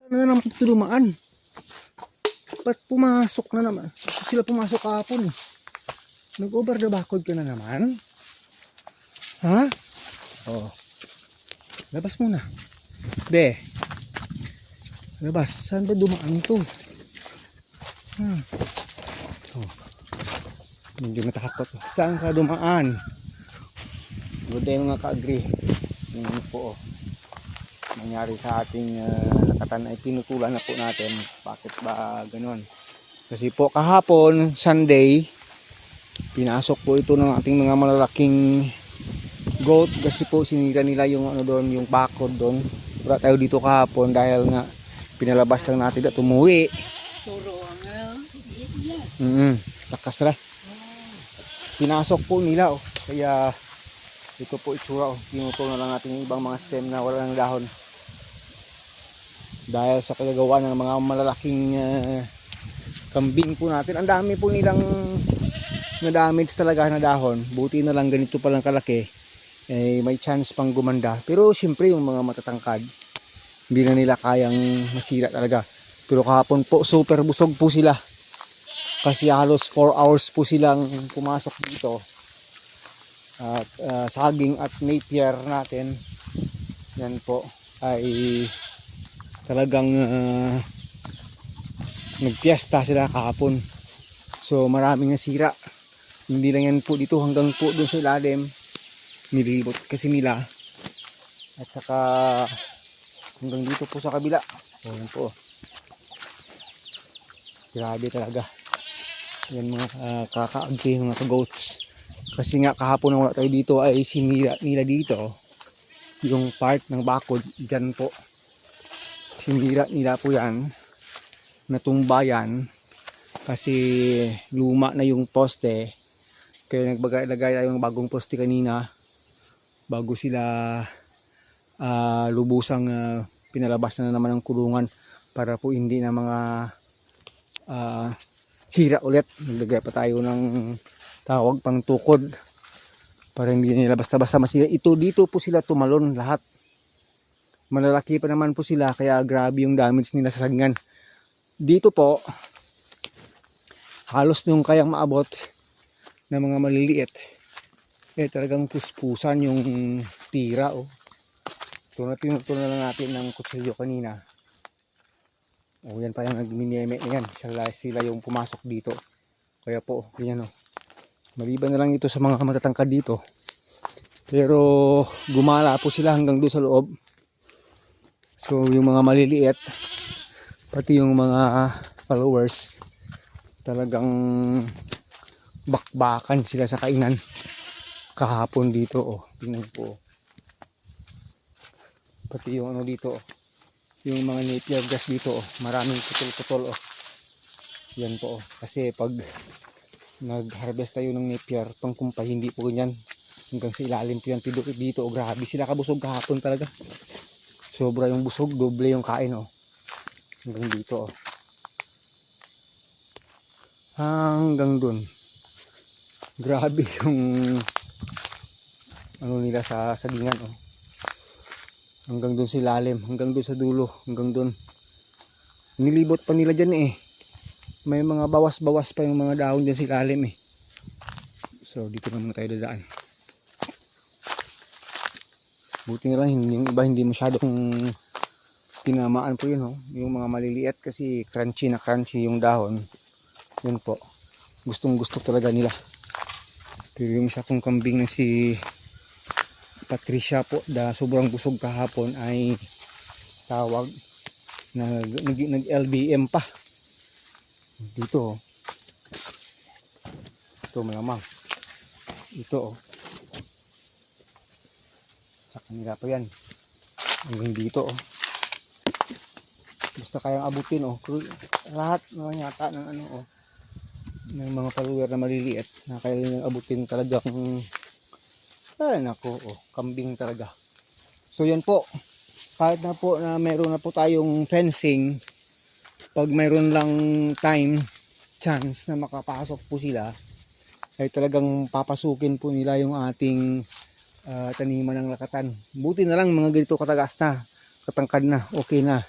na naman ito dumaan. Ba't pumasok na naman? Sila pumasok kahapon. Nag-over the backward ka na naman? Ha? Oh. Labas muna. Be. Labas. Saan ba dumaan to? Oh. Medyo natakot. Saan ka dumaan? Good day mga ka-agree. Yun po. Nangyari sa ating lakatan ay pinutulan na po natin. Bakit ba ganun? Kasi po kahapon, Sunday, pinasok po ito ng ating mga malalaking goat kasi po sinira nila yung ano doon, yung bakod doon. Wala tayo dito kahapon dahil nga pinalabas lang natin at umuwi. Lakas na. Pinasok po nila oh. Kaya ito po itsura oh. Pinutol na lang natin yung ibang mga stem na wala ng dahon. Dahil sa kagagawa ng mga malalaking kambing po natin. Ang dami po nilang na-damage talaga na dahon. Buti na lang ganito palang kalaki. Eh, may chance pang gumanda. Pero siyempre yung mga matatangkad, hindi na nila kayang masira talaga. Pero kahapon po, super busog po sila. Kasi halos 4 hours po silang pumasok dito. At saging at napier natin, yan po, ay talagang nagpiesta sila kahapon. So maraming nasira. Hindi lang yan po dito, hanggang po dun sa ilalim. Nilibot kasi nila. At saka hanggang dito po sa kabila. O yan po. Grabe talaga. Yan mga kakaagti, mga ka-goats. Kasi nga kahapon na wala tayo dito ay sinira nila dito. Yung part ng bakod, dyan po. Sinira nila po yan. Natumba yan. Kasi luma na yung poste. Kaya naglagay tayo ng bagong poste kanina. Bago sila lubusang pinalabas na naman ng kulungan para po hindi na mga sira ulit. Naglagay pa tayo ng tawag pang tukod para hindi nila basta-basta masira. Ito dito po sila tumalon lahat. Malalaki pa naman po sila kaya grabe yung damage nila sa sagingan. Dito po halos yung kayang maabot na mga maliliit. Eh talagang puspusan yung tira oh. Pinutol na lang natin ng kutsilyo kanina. Oh, yan pa yung nagmineme na yan. Sila yung pumasok dito. Kaya po, yan oh. Maliban na lang ito sa mga matatangkad dito. Pero gumala po sila hanggang doon sa loob. So yung mga maliliit, pati yung mga followers, talagang bakbakan sila sa kainan. Kahapon dito oh, tingnan po. Pati yung ano dito oh. Yung mga napier grass dito oh, maraming putol-putol oh. Yan po oh. Kasi pag nag-harvest tayo ng napier, pangkumpay hindi po ganyan. Hanggang sa ilalim po yan dito oh, grabe sila kabusog kahapon talaga. Sobra yung busog, doble yung kain oh. Hanggang dito oh. Hanggang dun. Grabe yung ano nila sa sagingan oh. Hanggang dun sa ilalim, hanggang dun sa dulo, hanggang dun. Nilibot pa nila dyan eh. May mga bawas-bawas pa yung mga dahon dyan sa ilalim eh. So dito naman tayo dadaan. Buti na lang yung iba hindi masyadong tinamaan po yun oh. Yung mga maliliit kasi crunchy na crunchy yung dahon. Yun po. Gustong gusto talaga nila. Pero yung isa kong kambing na si Patricia po, sobrang busog kahapon ay tawag na nag-LBM pa. Dito oh. Ito malamang. Ito oh. Sa kanila pa yan. Hanggang dito oh. Basta kayang abutin oh. Lahat naman yata ng ano oh. Ng mga follower na maliliit na kaya nang abutin talagang ay nako oh, kambing talaga. So yan po, kahit na po na meron na po tayong fencing, pag mayroon lang time, chance na makapasok po sila, ay talagang papasukin po nila yung ating taniman ng lakatan. Buti na lang mga ganito katagas na, katangkad na, okay na.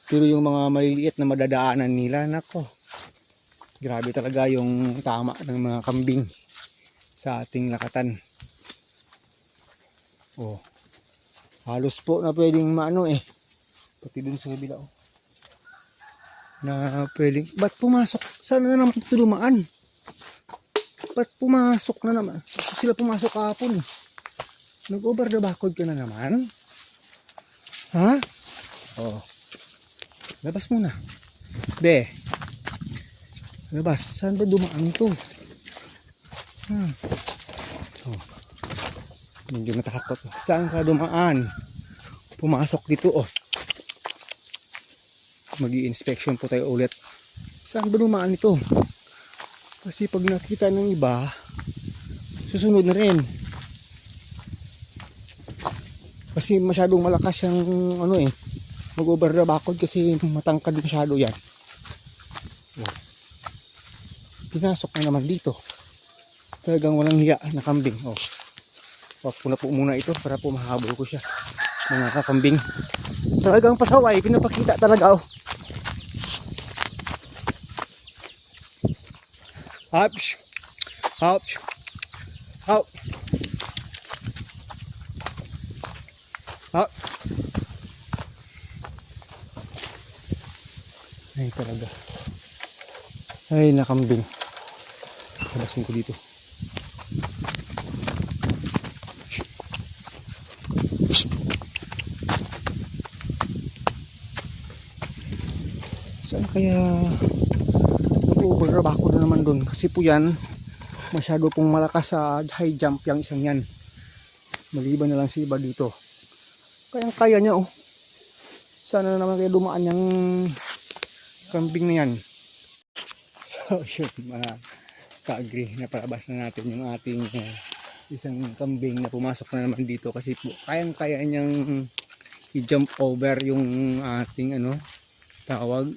Pero yung mga maliliit na madadaanan nila, nako, grabe talaga yung tama ng mga kambing sa ating lakatan. Oh, halos po na pwedeng maano eh. Pati dun sa kabila oh. Na pwedeng, ba't pumasok? Sana na naman ito dumaan? Ba't pumasok na naman? Sila pumasok kahapon. Nag-over the backward ka na naman? Ha? Oh. Labas muna. Be. Labas. Saan ba dumaan ito? Oh. Medyo natakot. Saan ka dumaan? Pumasok dito oh. Mag-i-inspection po tayo ulit. Saan ba dumaan ito? Kasi pag nakita ng iba, susunod na rin. Kasi masyadong malakas yung ano eh, mag-over the backward kasi matangkad masyado yan. Pinasok na naman dito. Talagang walang hiya na kambing. Oh. Wag ko na po muna ito para po mahabol ko siya. Mga kakambing. Talagang pasaway, pinapakita talaga oh. Ouch. Ouch. Ouch. Ay talaga. Ay nakambing. Labasin ko dito. Saan kaya nag-overrap ako na naman doon? Kasi po yan masyado pong malakas sa high jump yung isang yan. Maliban na lang si iba dito. Kaya niya oh. Sana na naman kaya dumaan yung kambing na yan. So yun mga ka-agree na palabas na natin yung ating isang kambing na pumasok na naman dito kasi po kaya niyang i-jump over yung ating ano tawag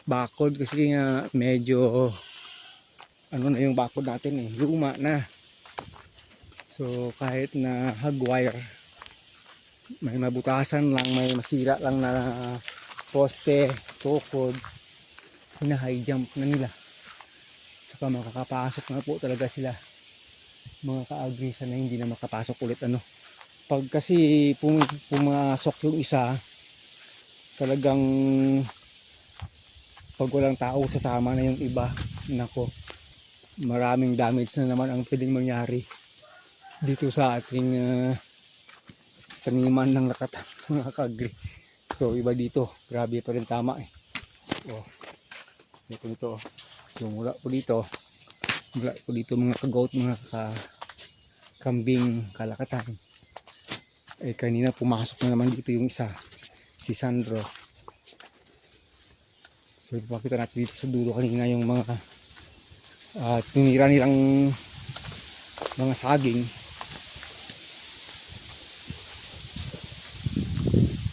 bakod kasi nga medyo ano na yung bakod natin eh, luma na. So kahit na hagwire may mabutasan lang, may masira lang na poste, tukod, hina-high jump na nila. Saka makakapasok na po talaga sila. Mga ka-agree sana hindi na makapasok ulit ano. Pag kasi pumasok yung isa, talagang pag walang tao sasama na yung iba, nako, maraming damage na naman ang pwedeng mangyari dito sa ating taniman ng lakatan mga ka-agree. So iba dito, grabe pa rin tama eh. Oh, ito. So mula po dito mga ka-goat, mga kambing kalakatan. Eh kanina pumasok na naman dito yung isa, si Sandro. So ipakita natin dito sa dulo kanina yung mga tinira nilang mga saging.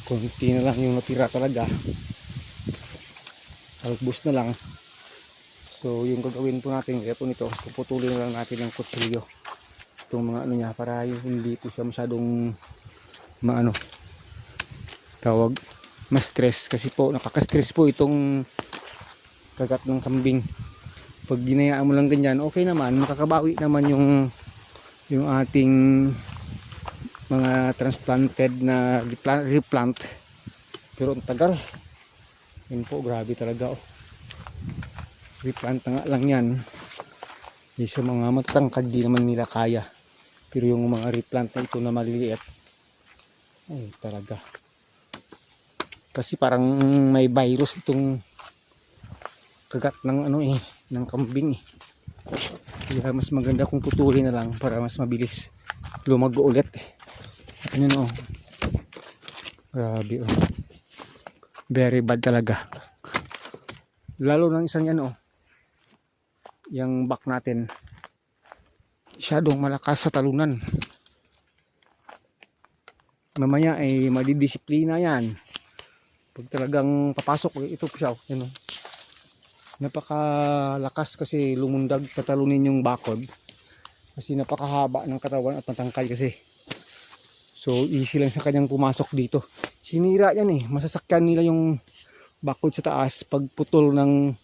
Kunti na lang yung natira talaga. Talbos na lang. So yung gagawin po natin ito nito, puputulin na lang natin ng kutsilyo itong mga ano niya para hindi po siya masyadong maano tawag ma-stress kasi po nakaka-stress po itong kagat ng kambing. Pag ginayaan mo lang ganyan okay naman, makakabawi naman yung ating mga transplanted na replant, pero ang tagal yun po, grabe talaga oh. Replant na nga lang yan sa mga matatangkad di naman nila kaya, pero yung mga replant na ito na maliliit ay talaga kasi parang may virus itong kagat ng ano eh, ng kambing eh. Kaya mas maganda kung putulin na lang para mas mabilis lumago ulit eh. Ano oh. Grabe oh. Very bad talaga. Lalo ng isang yan oh. Yung back natin. Masyadong malakas sa talunan. Mamaya ay madidisiplina yan. Pag talagang papasok ito po siya oh. Yan oh. Napakalakas kasi lumundag patalunin yung bakod. Kasi napakahaba ng katawan at matangkal kasi. So easy lang sa kanyang pumasok dito. Sinira yan eh. Masasakyan nila yung bakod sa taas, pagputol ng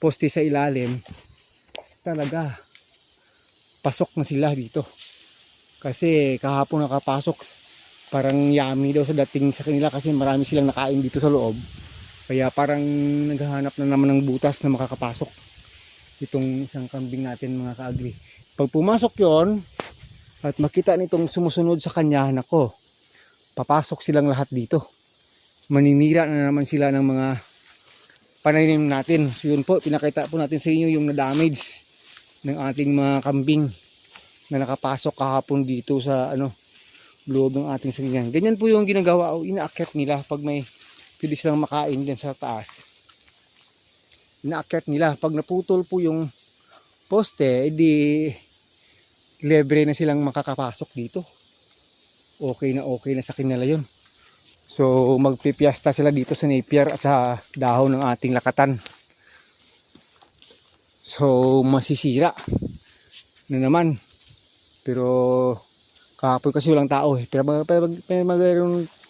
poste sa ilalim, talaga pasok na sila dito. Kasi kahapon nakapasok, parang yummy daw sa dating sa kanila kasi marami silang nakain dito sa loob. Kaya parang naghahanap na naman ng butas na makakapasok itong isang kambing natin mga kaagri. Pag pumasok yon at makita nitong sumusunod sa kanya, nako, papasok silang lahat dito. Maninira na naman sila ng mga pananim natin. So yun po, pinakita po natin sa inyo yung na-damage ng ating mga kambing na nakapasok kahapon dito sa loob ng ating salingan. Ganyan po yung ginagawa o inaakyat nila pag may pwede silang makain dyan sa taas. Inaakyat nila. Pag naputol po yung poste, edi libre na silang makakapasok dito. Okay na sa kanila yun. So magpipiesta sila dito sa napier at sa dahon ng ating lakatan. So masisira na naman. Pero kahapon kasi walang tao eh. Pero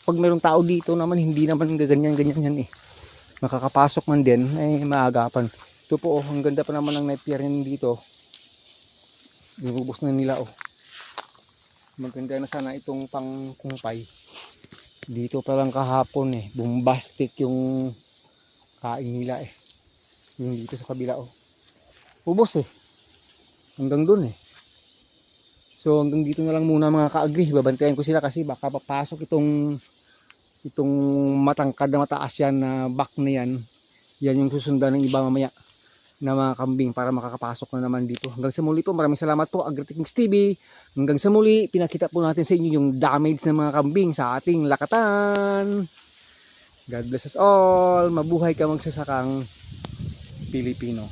pag mayroong tao dito naman, hindi naman ganyan yan eh. Makakapasok man din ay maagapan. Ito po ang ganda pa naman ng napier dito. Inubos na nila Maganda na sana itong pangkumpay. Dito pa lang kahapon bombastic yung kain nila yung dito sa kabila ubos hanggang dun so hanggang dito na lang muna mga kaagri. Babantayan ko sila kasi baka papasok itong matangkad na mataas yan na back na yan yung susundan ng iba mamaya na mga kambing para makakapasok na naman dito. Hanggang sa muli po, maraming salamat po Agritechnics TV. Hanggang sa muli, pinakita po natin sa inyo yung damage ng mga kambing sa ating lakatan. God bless us all. Mabuhay ka magsasakang Pilipino.